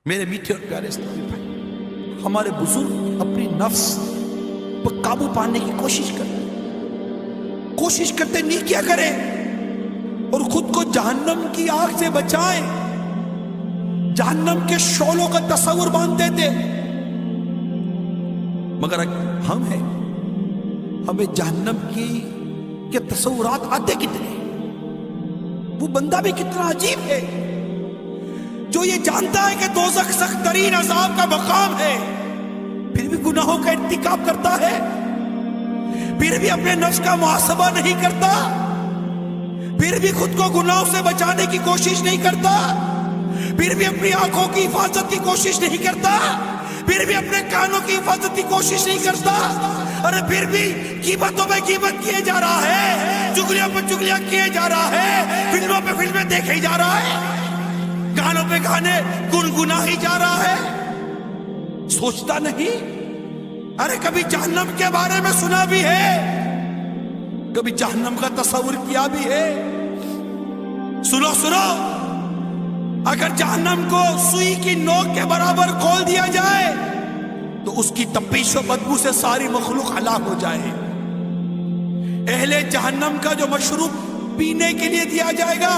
میرے میٹھے اور پیارے اسلامی بھائی، ہمارے بزرگ اپنی نفس پر قابو پانے کی کوشش کرتے نہیں کیا کریں اور خود کو جہنم کی آگ سے بچائیں، جہنم کے شعلوں کا تصور باندھتے تھے، مگر ہم ہیں، ہمیں جہنم کے تصورات آتے کتنے، وہ بندہ بھی کتنا عجیب ہے جو یہ جانتا ہے کہ دوزخ سخت ترین عذاب کا مقام ہے، پھر بھی گناہوں کا ارتکاب کرتا ہے، پھر بھی اپنے نفس کا محاسبہ نہیں کرتا، پھر بھی خود کو گناہوں سے بچانے کی کوشش نہیں کرتا، پھر بھی اپنی آنکھوں کی حفاظت کی کوشش نہیں کرتا، پھر بھی اپنے کانوں کی حفاظت کی کوشش نہیں کرتا، اور پھر بھی غیبتوں پہ غیبت کیے جا رہا ہے، چغلیوں پہ چغلیاں کیے جا رہا ہے، فلموں پہ فلمیں دیکھے جا رہا ہے، گانوں پہ گانے گنگنا ہی جا رہا ہے، سوچتا نہیں؟ ارے کبھی جہنم کے بارے میں سنا بھی ہے، کبھی جہنم کا تصور کیا بھی ہے؟ سنو، اگر جہنم کو سوئی کی نوک کے برابر کھول دیا جائے تو اس کی تپش و بدبو سے ساری مخلوق ہلاک ہو جائے۔ اہل جہنم کا جو مشروب پینے کے لیے دیا جائے گا،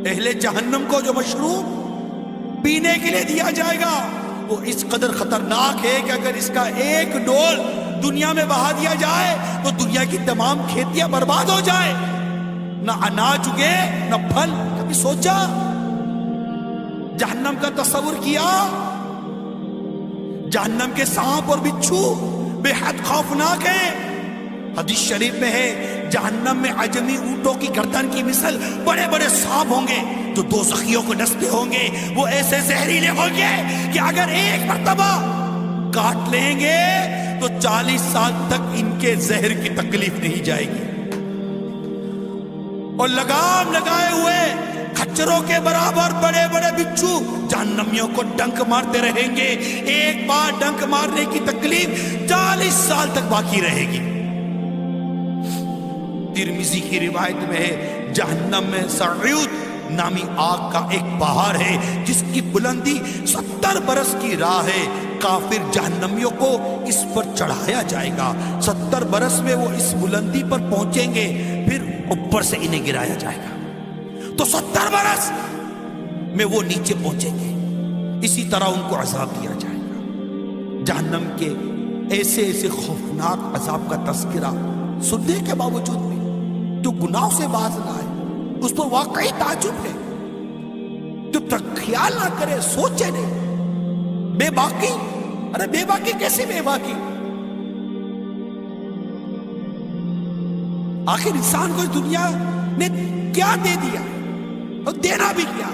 اہل جہنم کو جو مشروب پینے کے لیے دیا جائے گا وہ اس قدر خطرناک ہے کہ اگر اس کا ایک ڈول دنیا میں بہا دیا جائے تو دنیا کی تمام کھیتیاں برباد ہو جائیں، نہ اناج اگے نہ پھل۔ کبھی سوچا؟ جہنم کا تصور کیا؟ جہنم کے سانپ اور بچھو بے حد خوفناک ہیں، حدیث شریف میں ہے جہنم میں عجمی اونٹوں کی گردن کی مثل بڑے بڑے سانپ ہوں گے جو دوزخیوں کو ڈستے ہوں گے، وہ ایسے زہریلے ہوں گے کہ اگر ایک مرتبہ کاٹ لیں گے تو 40 سال تک ان کے زہر کی تکلیف نہیں جائے گی، اور لگام لگائے ہوئے کھچروں کے برابر بڑے بڑے بچھو جہنمیوں کو ڈنک مارتے رہیں گے، ایک بار ڈنک مارنے کی تکلیف 40 سال تک باقی رہے گی۔ ترمذی کی روایت میں ہے جہنم میں سعود نامی آگ کا ایک پہاڑ ہے جس کی بلندی 70 برس کی راہ ہے، کافر جہنمیوں کو اس پر چڑھایا جائے گا، 70 برس میں وہ اس بلندی پر پہنچیں گے، پھر اوپر سے انہیں گرایا جائے گا تو 70 برس میں وہ نیچے پہنچیں گے، اسی طرح ان کو عذاب دیا جائے گا۔ جہنم کے ایسے ایسے خوفناک عذاب کا تذکرہ سننے کے باوجود بھی جو گناہوں سے باز نہ آئے اس پر واقعی تعجب ہے، جو خیال نہ کرے، سوچے نہیں۔ بے باکی، ارے بے باکی کیسے بے باکی؟ آخر انسان کو اس دنیا نے کیا دے دیا اور دینا بھی کیا؟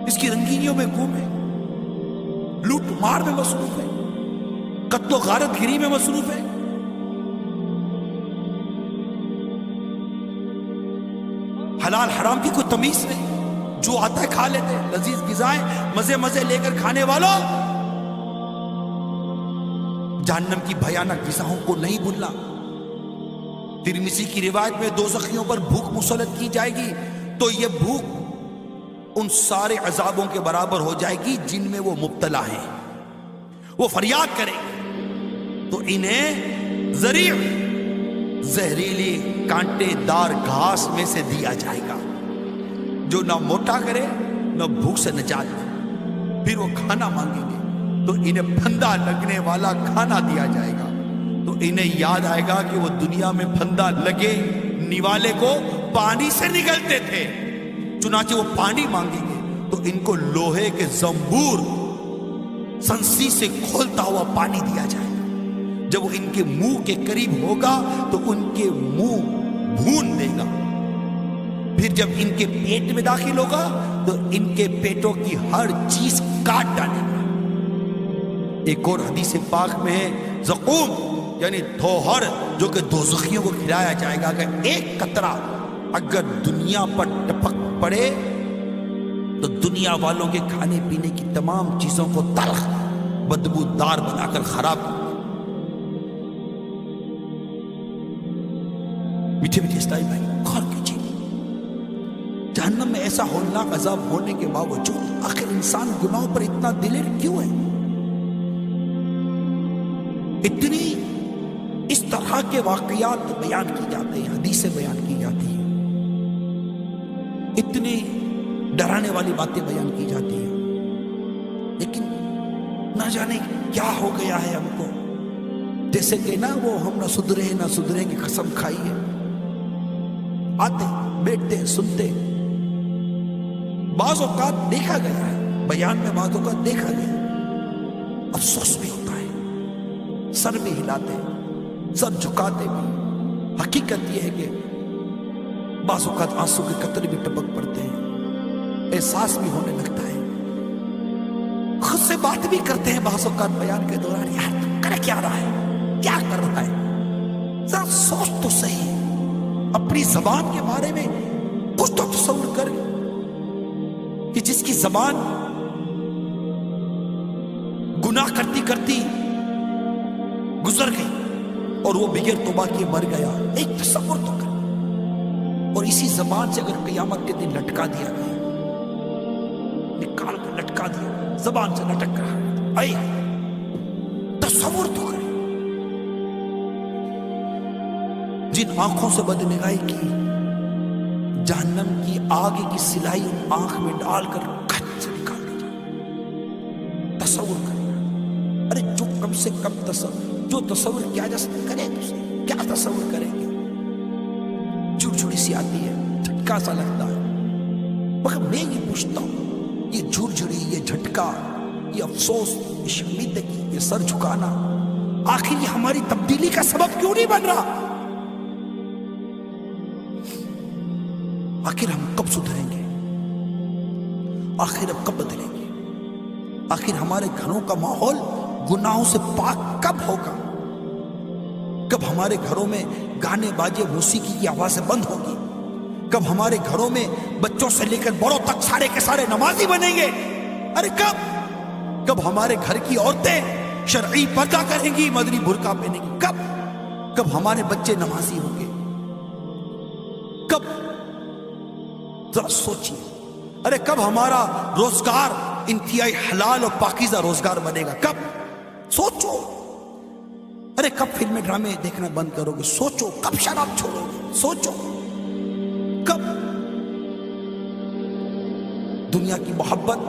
اس کی رنگینیوں میں گم ہے، لوٹ مار میں مصروف ہے، قتل و غارت گری میں مصروف ہے، حلال حرام کی کوئی تمیز نہیں، جو آتا ہے کھا لیتے، لذیذ غذائیں مزے لے کر کھانے والوں، جہنم کی بھیانک غذاؤں کو نہیں بھولنا۔ ترمذی کی روایت میں دوزخیوں پر بھوک مسلط کی جائے گی تو یہ بھوک ان سارے عذابوں کے برابر ہو جائے گی جن میں وہ مبتلا ہیں، وہ فریاد کریں تو انہیں ذریع زہریلی کانٹے دار گھاس میں سے دیا جائے گا جو نہ موٹا کرے نہ بھوک سے نجات دے، پھر وہ کھانا مانگیں گے تو انہیں پھندا لگنے والا کھانا دیا جائے گا تو انہیں یاد آئے گا کہ وہ دنیا میں پھندا لگے نیوالے کو پانی سے نگلتے تھے، چنانچہ وہ پانی مانگیں گے تو ان کو لوہے کے زنبور سنسی سے کھولتا ہوا پانی دیا جائے گا، جب وہ ان کے منہ کے قریب ہوگا تو ان کے منہ بھون دے گا، پھر جب ان کے پیٹ میں داخل ہوگا تو ان کے پیٹوں کی ہر چیز کاٹ ڈالے گا۔ ایک اور حدیث پاک میں ہے زقوم یعنی دھوہر جو کہ دوزخیوں کو کھلایا جائے گا کہ ایک قطرہ اگر دنیا پر ٹپک پڑے تو دنیا والوں کے کھانے پینے کی تمام چیزوں کو تلخ بدبودار بنا کر خراب کر۔ میٹھے اسلامی بھائی غور کیجیے، جہنم میں ایسے ایسا ہولناک عذاب ہونے کے باوجود آخر انسان گناہوں پر اتنا دلیر کیوں ہے؟ اتنی اس طرح کے واقعات بیان کی جاتے ہیں، حدیثیں بیان کی جاتی ہیں، اتنی ڈرانے والی باتیں بیان کی جاتی ہیں، لیکن نہ جانے کیا ہو گیا ہے ہم کو. جیسے کہ نا وہ ہم نہ سدھریں کی قسم کھائی ہے. آتے بیٹھتے سنتے، بعض اوقات دیکھا گیا ہے بیان میں، بعض اوقات دیکھا گیا، افسوس بھی ہوتا ہے، سر بھی ہلاتے، سر جھکاتے بھی. حقیقت یہ ہے کہ بعض اوقات آنسو کے قطرے بھی ٹپک پڑتے ہیں، احساس بھی ہونے لگتا ہے، خود سے بات بھی کرتے ہیں بعض اوقات بیان کے دوران، یار تو کر کیا رہا ہے، کیا کر رہا ہے، ذرا سوچ تو صحیح، اپنی زبان کے بارے میں کچھ تو تصور کر کہ جس کی زبان گناہ کرتی کرتی گزر گئی اور وہ بغیر توبہ کیے مر گیا. ایک تصور تو کر. اور اسی زبان سے اگر قیامت کے دن لٹکا دیا گیا، نکال کر لٹکا دیا، زبان سے لٹک رہا ہے، اے تصور تو کرے. جن آنکھوں سے بدنگاہی کی، جہنم کی آگ کی سلائی ان آنکھ میں ڈال کر کھچ سے نکال دی جائے. تصور کرنا، ارے جو کم سے کم جو تصور کیا جا سکتا کرے، کیا تصور کریں گے؟ جھڑ سی آتی ہے، جھٹکا سا لگتا ہے، مگر میں یہ پوچھتا ہوں، یہ جھڑی، یہ جھٹکا، یہ افسوس، یہ شرمندگی، یہ سر جھکانا، آخر یہ ہماری تبدیلی کا سبب کیوں نہیں بن رہا؟ آخر ہم کب سدھریں گے؟ آخر اب کب بدلیں گے؟ آخر ہمارے گھروں کا ماحول گناہوں سے پاک کب ہوگا؟ کب ہمارے گھروں میں گانے باجے موسیقی کی آوازیں بند ہوگی؟ کب ہمارے گھروں میں بچوں سے لے کر بڑوں تک سارے کے سارے نمازی بنیں گے؟ ارے کب ہمارے گھر کی عورتیں شرعی پردہ کریں گی، مدنی برقع پہنیں گی؟ کب ہمارے بچے نمازی ہوں گے؟ کب؟ ذرا سوچیے. ارے کب ہمارا روزگار انتہائی حلال اور پاکیزہ روزگار بنے گا؟ کب؟ سوچو. ارے کب فلمیں ڈرامے دیکھنا بند کرو گے؟ سوچو. کب شراب چھوڑو گے؟ سوچو. کب؟ دنیا کی محبت،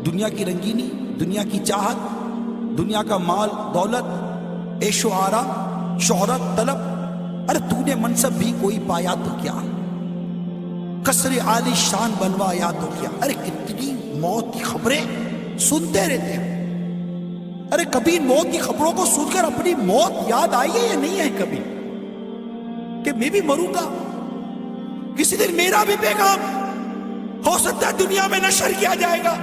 دنیا کی رنگینی، دنیا کی چاہت، دنیا کا مال دولت، عیش و آرام، شہرت طلب، ارے تو نے منصب بھی کوئی پایا تو کیا، قصر عالی شان بنوایا تو کیا. ارے کتنی موت کی خبریں سنتے رہتے ہیں. ارے کبھی موت کی خبروں کو سن کر اپنی موت یاد آئی ہے یا نہیں ہے کبھی؟ کہ میں بھی مروں گا، کسی دن میرا بھی پیغام ہو سکتا ہے دنیا میں نشر کیا جائے گا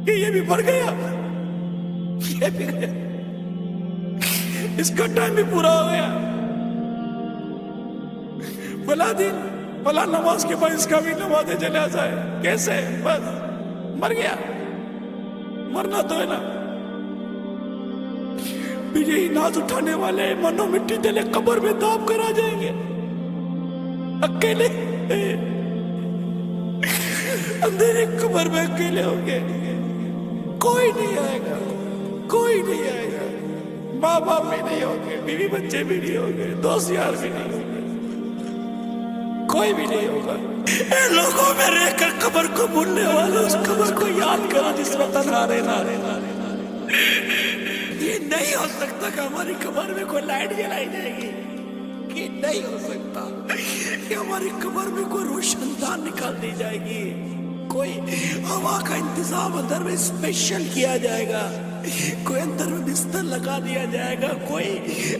کہ یہ بھی مر گیا، یہ بھی گیا، اس کا ٹائم بھی پورا ہو گیا، فلاں دن فلاں نماز کے بعد اس کا بھی نماز جنازہ ہے. کیسے؟ بس مر گیا. مرنا تو ہے نا. بھی یہی ناز اٹھانے والے منو مٹی تلے قبر میں داب کر آ جائیں گے اکیلے، اندھیرے قبر میں اکیلے ہوں گے. کوئی نہیں آئے گا، کوئی نہیں آئے گا. ماں باپ بھی نہیں ہوں گے، بیوی بچے بھی نہیں ہوں گے، دوست یار بھی نہیں ہوں گے، کوئی بھی نہیں ہوگا. اے لوگوں میں رہ کر قبر کو بھولنے والوں، اس قبر کو یاد کرو جس میں تنہا رہنا. یہ نہیں ہو سکتا کہ ہماری قبر میں کوئی لائٹ جلائی جائے گی. یہ نہیں ہو سکتا کہ ہماری قبر میں کوئی روشن دان نکال دی جائے گی، کوئی ہوا کا انتظام اندر میں اسپیشل کیا جائے گا، کوئی اندر میں بستر لگا دیا جائے گا، کوئی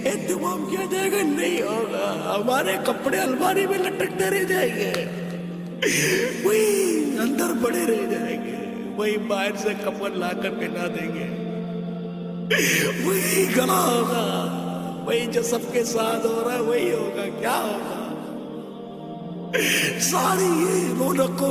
اہتمام کیا جائے گا. نہیں ہوگا. ہمارے کپڑے الماری میں لٹکتے رہ جائیں گے، وہی اندر پڑے رہ جائیں گے، وہی باہر سے کپڑ لا کر پہنا دیں گے، وہی گلا ہوگا، وہی جو سب کے ساتھ ہو رہا ہے وہی ہوگا. کیا ہوگا؟ ساری یہ رونقوں